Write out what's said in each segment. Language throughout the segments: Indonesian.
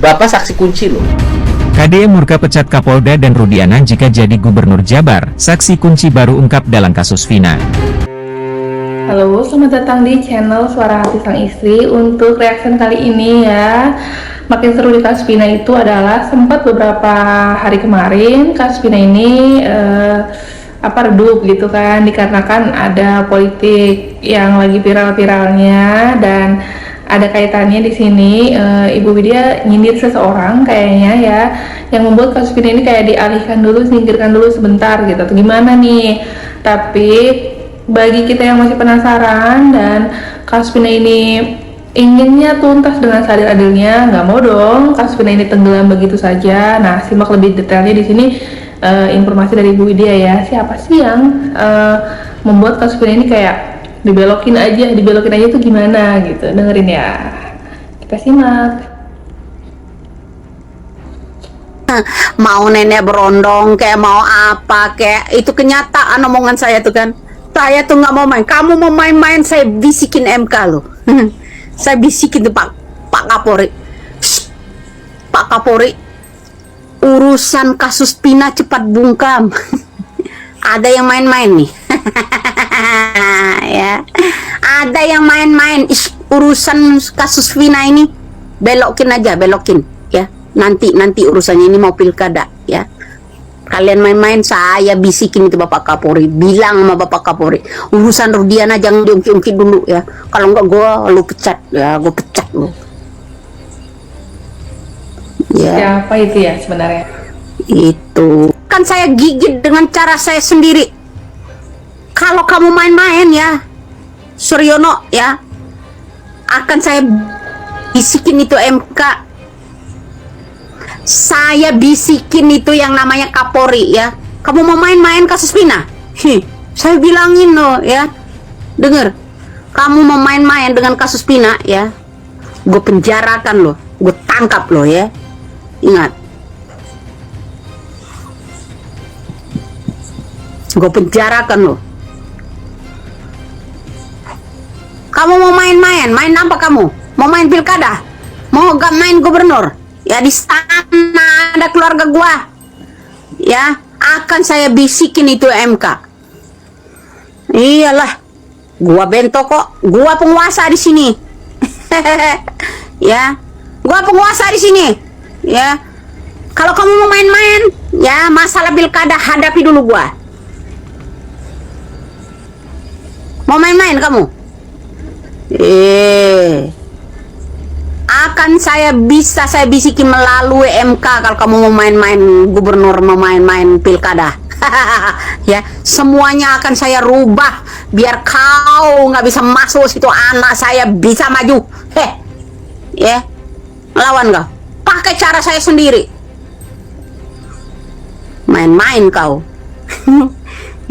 Bapak saksi kunci loh. KDE murka pecat Kapolda dan Rudiana jika jadi Gubernur Jabar. Saksi kunci baru ungkap dalam kasus Vina. Halo, selamat datang di channel Suara Hati Sang Istri. Untuk reaction kali ini ya, makin seru di kasus Vina itu adalah sempat beberapa hari kemarin kasus Vina ini redup gitu kan, dikarenakan ada politik yang lagi viral-viralnya dan ada kaitannya di sini. Ibu Widya nyindir seseorang kayaknya ya, yang membuat kasus Vina ini kayak dialihkan dulu, singkirkan dulu sebentar gitu atau gimana nih. Tapi bagi kita yang masih penasaran dan kasus Vina ini inginnya tuntas dengan seadil-adilnya, nggak mau dong kasus Vina ini tenggelam begitu saja. Nah, simak lebih detailnya di sini informasi dari Ibu Widya ya. Siapa sih yang membuat kasus Vina ini kayak dibelokin aja itu gimana gitu, dengerin ya, kita simak. Mau nenek berondong kayak mau apa kayak itu kenyataan omongan saya tuh kan. Saya tuh nggak mau main, kamu mau main-main saya bisikin MK loh. Saya bisikin tuh Pak Kapolri. Pak Kapolri, urusan kasus Vina cepat bungkam. Ada yang main-main nih. Ya, ada yang main-main urusan kasus Vina ini, belokin aja, belokin ya. Nanti urusannya ini mau pilkada ya. Kalian main-main saya bisikin itu Bapak Kapolri, bilang sama Bapak Kapolri, urusan Rudiana jangan diungkit-ungkit dulu ya. Kalau enggak lu pecat ya, gue pecat lu. Ya. Siapa itu ya sebenarnya? Itu kan saya gigit dengan cara saya sendiri. Kalau kamu main-main ya, Suryono ya, akan saya bisikin itu MK. Saya bisikin itu yang namanya Kapolri ya. Kamu mau main-main kasus Vina? Saya bilangin loh ya. Dengar, kamu mau main-main dengan kasus Vina ya, gue penjarakan loh, gue tangkap loh ya. Ingat, gue penjarakan loh. Kamu mau main-main, main apa kamu? Mau main pilkada? Mau gak main gubernur? Ya di sana ada keluarga gua. Ya, akan saya bisikin itu MK. Iyalah, gua bento kok, gua penguasa di sini. Ya, gua penguasa di sini. Ya, kalau kamu mau main-main, ya masalah pilkada hadapi dulu gua. Mau main-main kamu? Akan saya bisikin melalui MK kalau kamu mau main-main gubernur, mau main-main pilkada. Ya, semuanya akan saya rubah biar kau nggak bisa masuk situ, anak saya bisa maju. Ya, lawan kau pakai cara saya sendiri. Main-main kau.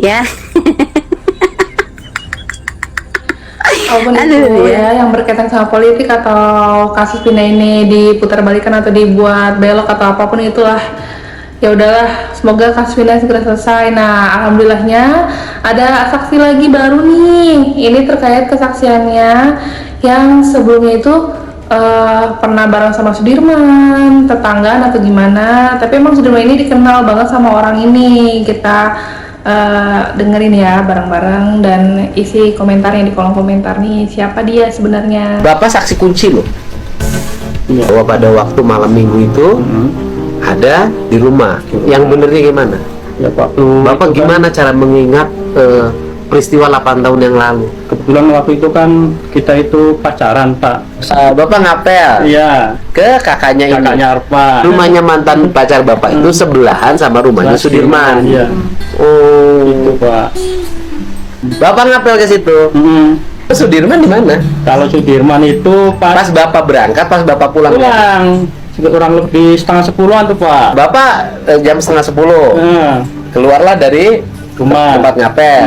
Ya. Apapun itu ya yang berkaitan sama politik atau kasus Vina ini diputar balikan atau dibuat belok atau apapun itulah, ya udahlah, semoga kasus Vina segera selesai. Nah, alhamdulillahnya ada saksi lagi baru nih. Ini terkait kesaksiannya yang sebelumnya itu pernah bareng sama Sudirman, tetanggaan atau gimana. Tapi emang Sudirman ini dikenal banget sama orang ini. Kita dengerin ya bareng-bareng dan isi komentarnya di kolom komentar nih, siapa dia sebenarnya. Bapak saksi kunci loh. Bahwa pada waktu malam minggu itu ada di rumah. Yang benernya gimana? Ya Pak, Bapak gimana cara mengingat peristiwa 8 tahun yang lalu? kebetulan waktu itu kan kita itu pacaran Pak. Bapak ngapel Iya, ke kakaknya ini. kakaknya Arfa. Rumahnya mantan pacar Bapak itu sebelahan sama rumahnya Sudirman. Iya, Oh, itu Pak. Bapak ngapel ke situ. Sudirman di mana? Kalau Sudirman itu Pas Bapak berangkat, pas Bapak pulang. pulang kurang lebih setengah 10-an tuh Pak. Bapak jam setengah 10 keluarlah dari Rumah. tempat ngapel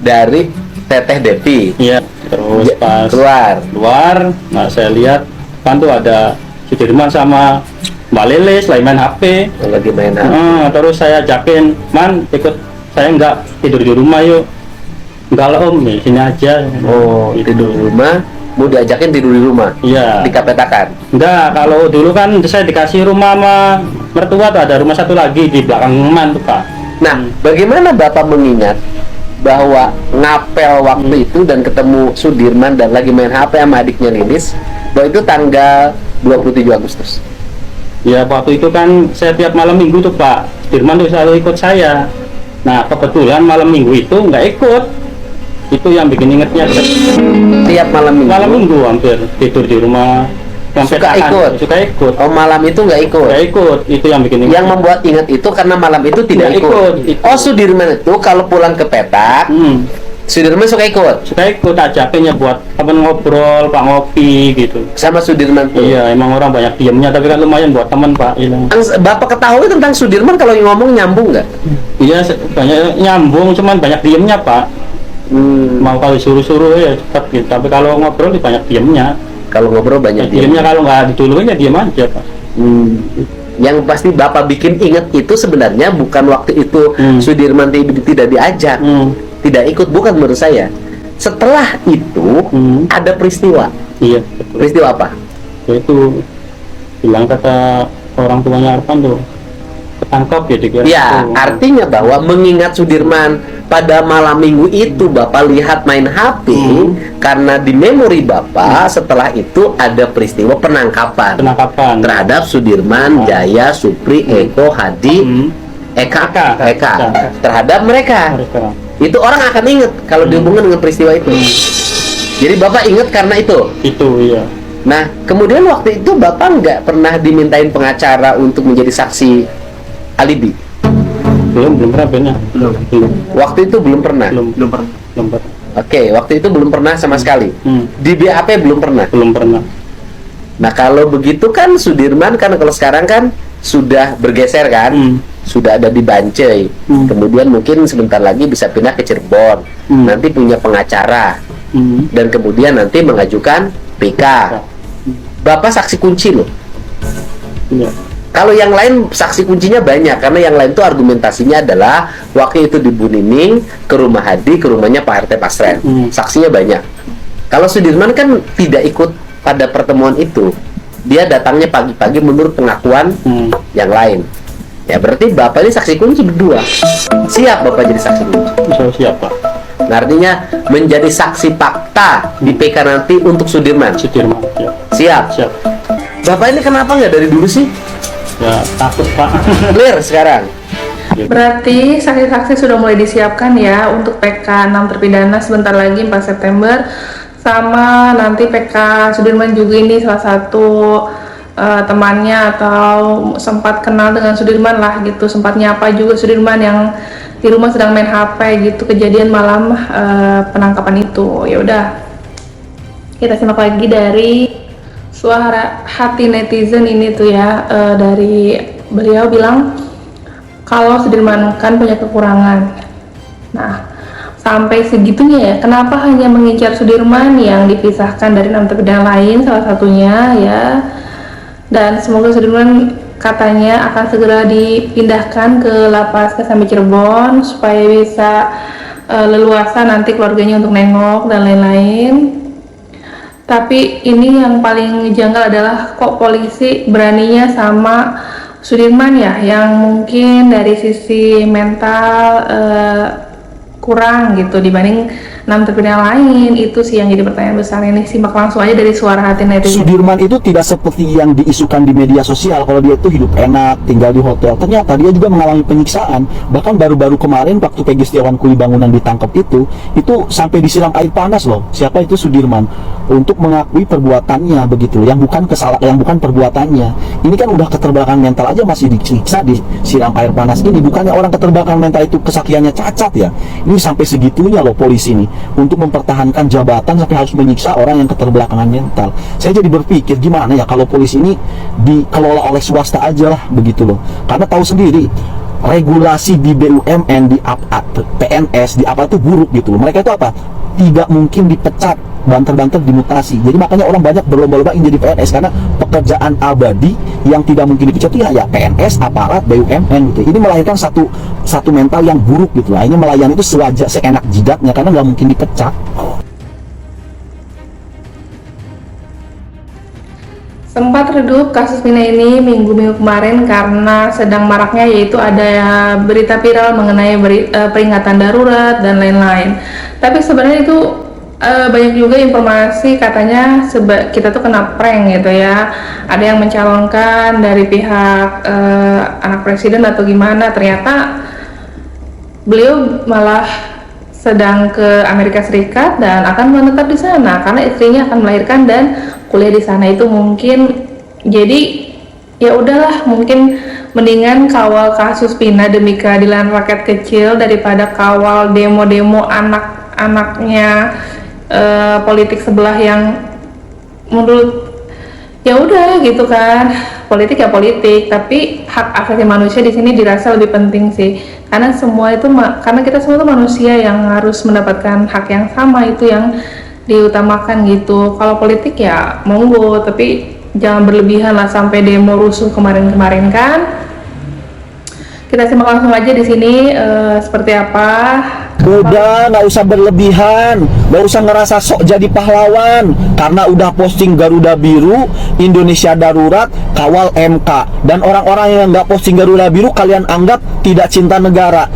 dari Teteh Devi. Iya, terus pas keluar, nah saya lihat kan tuh ada Sudirman sama Mbak Lilis lagi main HP. Lagi main Terus saya ajakin, Man ikut saya, enggak tidur di rumah yuk. Enggak lah Om, di sini aja. Oh, tidur di rumah. mau diajakin tidur di rumah, Iya. dikapetakan. Enggak, kalau dulu kan saya dikasih rumah sama mertua tuh, ada rumah satu lagi di belakang rumah tuh Pak. Nah, bagaimana Bapak mengingat bahwa ngapel waktu itu dan ketemu Sudirman dan lagi main HP sama adiknya Lilis, bahwa itu tanggal 27 Agustus? Ya waktu itu kan saya tiap malam minggu tuh Pak, Dirman tuh selalu ikut saya. Nah kebetulan malam minggu itu nggak ikut, itu yang bikin ingetnya. Tiap malam minggu? Malam minggu hampir tidur di rumah. Suka ikut? Suka ikut. Oh, malam itu nggak ikut? Nggak ikut, itu yang bikin inget. Yang membuat ingat itu karena malam itu tidak Nggak ikut. ikut. Oh, Sudirman itu kalau pulang ke Petak, Sudirman suka ikut? Suka ikut, ajakinnya buat temen ngobrol, Pak, ngopi gitu. Sama Sudirman tuh? Iya, emang orang banyak diemnya, tapi kan lumayan buat teman Pak. Iya. Bapak ketahui tentang Sudirman kalau ngomong nyambung nggak? Iya, banyak nyambung, cuman banyak diemnya Pak. Mau kalau suruh-suruh ya cepat gitu, tapi kalau ngobrol banyak diemnya. Kalau ngobrol banyak Diemnya kalau nggak diduluin ya diem aja Pak. Yang pasti Bapak bikin ingat itu sebenarnya bukan waktu itu Sudirman tidak diajak, tidak ikut, bukan menurut saya. Setelah itu ada peristiwa. Iya, betul. Peristiwa apa? Itu bilang kata orang tuanya Arfan tuh ketangkap ya dikira. Ya, artinya bahwa mengingat Sudirman pada malam minggu itu Bapak lihat main HP karena di memori Bapak setelah itu ada peristiwa penangkapan terhadap Sudirman, Jaya, Supri, Eko, Hadi, Eka. Terhadap mereka. Itu orang akan ingat kalau dihubungkan dengan peristiwa itu. Jadi Bapak ingat karena itu. Itu iya. Nah, kemudian waktu itu Bapak nggak pernah dimintain pengacara untuk menjadi saksi alibi? Belum pernah benar. Belum. Waktu itu belum pernah. Belum pernah. Oke, waktu itu belum pernah sama sekali. Di BAP belum pernah. Belum pernah. Nah, kalau begitu kan Sudirman kan kalau sekarang kan sudah bergeser kan, sudah ada di Bancai. Kemudian mungkin sebentar lagi bisa pindah ke Cirebon. Nanti punya pengacara. Dan kemudian nanti mengajukan PK. Bapak saksi kunci loh. Iya. Kalau yang lain saksi kuncinya banyak, karena yang lain itu argumentasinya adalah waktu itu di Bu Nining ke rumah Hadi, ke rumahnya Pak RT Pasren. Saksinya banyak. Kalau Sudirman kan tidak ikut pada pertemuan itu. Dia datangnya pagi-pagi menurut pengakuan yang lain. Ya berarti Bapak ini saksi kunci berdua. Siap Bapak jadi saksi kunci? Siap Pak. Nah, artinya menjadi saksi fakta di PK nanti untuk Sudirman. Sudirman, ya. Siap. Bapak ini kenapa nggak dari dulu sih? Ya takut Pak. Clear sekarang. Berarti saksi-saksi sudah mulai disiapkan ya untuk PK 6 terpidana sebentar lagi 4 September. Sama nanti PK Sudirman juga ini salah satu temannya atau sempat kenal dengan Sudirman lah gitu, sempat nyapa juga Sudirman yang di rumah sedang main HP gitu kejadian malam penangkapan itu. Ya udah, kita simak lagi dari suara hati netizen ini tuh ya. Dari beliau bilang kalau Sudirman kan punya kekurangan. Nah, sampai segitunya ya, kenapa hanya mengincar Sudirman yang dipisahkan dari 6 terpidana lain salah satunya ya. Dan semoga Sudirman katanya akan segera dipindahkan ke lapas Kesambi Cirebon supaya bisa leluasa nanti keluarganya untuk nengok dan lain-lain. Tapi ini yang paling janggal adalah kok polisi beraninya sama Sudirman ya, yang mungkin dari sisi mental kurang gitu dibanding 6 terpidana lain. Itu sih yang jadi pertanyaan besar ini. Simak langsung aja dari suara hati netizen. Sudirman itu tidak seperti yang diisukan di media sosial kalau dia itu hidup enak, tinggal di hotel. Ternyata dia juga mengalami penyiksaan. Bahkan baru-baru kemarin waktu Peggy Setiawan Kuli Bangunan ditangkap itu sampai disiram air panas loh. Siapa itu Sudirman? Untuk mengakui perbuatannya begitu, yang bukan perbuatannya. Ini kan udah keterbelakangan mental aja masih disiksa, disiram air panas. Ini bukannya orang keterbelakangan mental itu kesakiannya cacat ya. Ini sampai segitunya loh polisi ini untuk mempertahankan jabatan sampai harus menyiksa orang yang keterbelakangan mental. Saya jadi berpikir gimana ya kalau polisi ini dikelola oleh swasta aja lah begitu loh. Karena tahu sendiri regulasi di BUMN, di PNS, di apa itu buruk gitu loh. Mereka itu apa? Tidak mungkin dipecat, banter-banter dimutasi. Jadi makanya orang banyak berlomba-lomba ingin jadi PNS karena pekerjaan abadi yang tidak mungkin dipecat itu ya PNS, aparat, BUMN gitu. Ini melahirkan satu mental yang buruk gitu. Akhirnya melayani itu seenak jidatnya karena nggak mungkin dipecat. redup kasus Vina ini minggu-minggu kemarin karena sedang maraknya, yaitu ada berita viral mengenai peringatan darurat dan lain-lain. Tapi sebenarnya itu banyak juga informasi katanya kita tuh kena prank gitu ya. Ada yang mencalonkan dari pihak anak presiden atau gimana, ternyata beliau malah sedang ke Amerika Serikat dan akan menetap di sana karena istrinya akan melahirkan dan kuliah di sana. Itu mungkin jadi ya udahlah, mungkin mendingan kawal kasus Vina demi keadilan rakyat kecil daripada kawal demo-demo anak-anaknya politik sebelah yang menurut ya udah gitu kan, politik ya politik, tapi hak asasi manusia di sini dirasa lebih penting sih, karena semua itu karena kita semua itu manusia yang harus mendapatkan hak yang sama, itu yang diutamakan gitu. Kalau politik ya monggo, tapi jangan berlebihan lah sampai demo rusuh kemarin-kemarin kan. Kita simak langsung aja di sini seperti apa. Udah, nggak usah berlebihan, nggak usah ngerasa sok jadi pahlawan, karena udah posting Garuda Biru, Indonesia Darurat, kawal MK, dan orang-orang yang nggak posting Garuda Biru kalian anggap tidak cinta negara.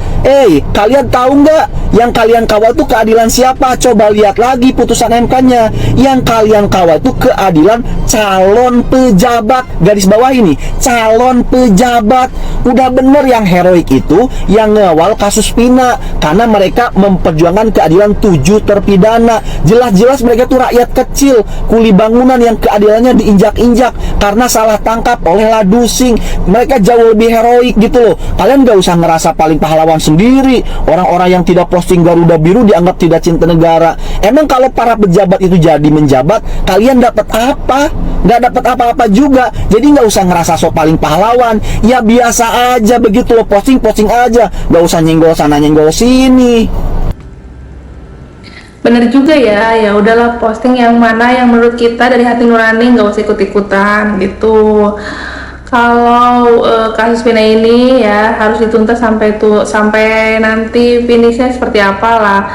Kalian tahu nggak yang kalian kawal tuh keadilan siapa? Coba lihat lagi putusan MK-nya. Yang kalian kawal tuh keadilan calon pejabat. Garis bawah ini, calon pejabat. Udah bener yang heroik itu yang ngawal kasus Vina, karena mereka memperjuangkan keadilan 7 terpidana. Jelas-jelas mereka tuh rakyat kecil, kuli bangunan yang keadilannya diinjak-injak karena salah tangkap oleh ladusing. Mereka jauh lebih heroik gitu loh. Kalian gak usah ngerasa paling pahlawan sendiri. Orang-orang yang tidak posting Garuda Biru dianggap tidak cinta negara. Emang kalau para pejabat itu jadi menjabat, kalian dapat apa? Gak dapat apa-apa juga. Jadi gak usah ngerasa sok paling pahlawan. Ya biasa aja begitu loh, posting aja, gak usah nyenggol sana nyenggol sini. Bener juga ya, ya udahlah, posting yang mana yang menurut kita dari hati nurani, nggak usah ikut-ikutan gitu. Kalau kasus Vina ini ya harus dituntas sampai nanti finishnya seperti apalah.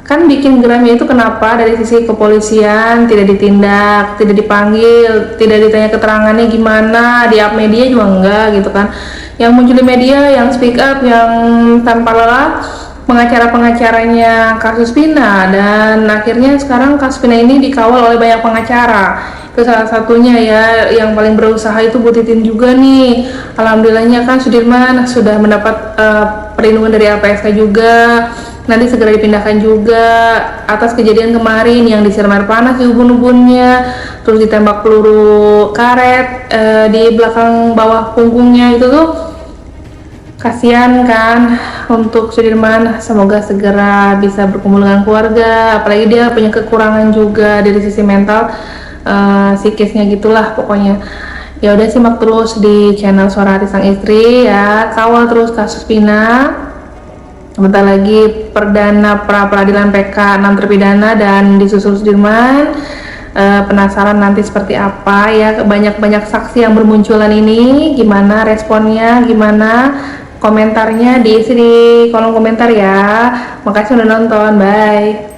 Kan bikin geramnya itu kenapa dari sisi kepolisian tidak ditindak, tidak dipanggil, tidak ditanya keterangannya gimana, di up media juga enggak gitu kan. Yang muncul di media, yang speak up, yang tanpa lelah, pengacara-pengacaranya kasus Vina, dan akhirnya sekarang kasus Vina ini dikawal oleh banyak pengacara. Itu salah satunya ya, yang paling berusaha itu Bu Titin juga nih. Alhamdulillahnya kan Sudirman sudah mendapat perlindungan dari LPSK juga, nanti segera dipindahkan juga atas kejadian kemarin yang disiram air panas di ubun-ubunnya, terus ditembak peluru karet di belakang bawah punggungnya. Itu tuh kasihan kan untuk Sudirman. Semoga segera bisa berkumpul dengan keluarga, apalagi dia punya kekurangan juga dari sisi mental, psikisnya gitulah pokoknya. Ya udah, simak terus di channel Suara Hati Sang Istri ya, kawal terus kasus Vina. Sebentar lagi perdana pra-peradilan PK 6 terpidana dan disusul Sudirman. Penasaran nanti seperti apa ya, banyak-banyak saksi yang bermunculan ini, gimana responnya, gimana komentarnya, diisi di kolom komentar ya. Makasih udah nonton, bye.